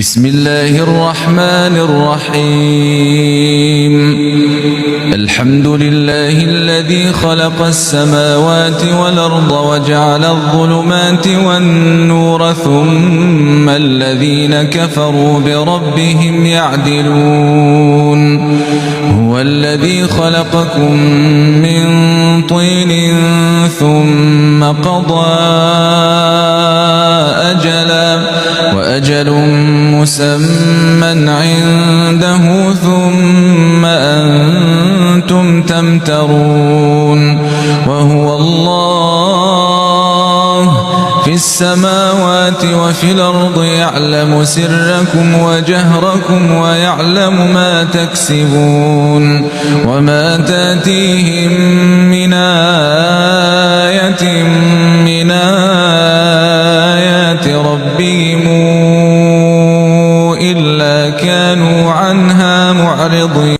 بسم الله الرحمن الرحيم الحمد لله الذي خلق السماوات والأرض وجعل الظلمات والنور ثم الذين كفروا بربهم يعدلون هو الذي خلقكم من طين ثم قضى أجلا وأجل مسمى عنده ثم أنتم تمترون وهو الله في السماوات وفي الأرض يعلم سركم وجهركم ويعلم ما تكسبون وما تأتيهم من آية من آيات ربهم إلا كانوا عنها معرضين.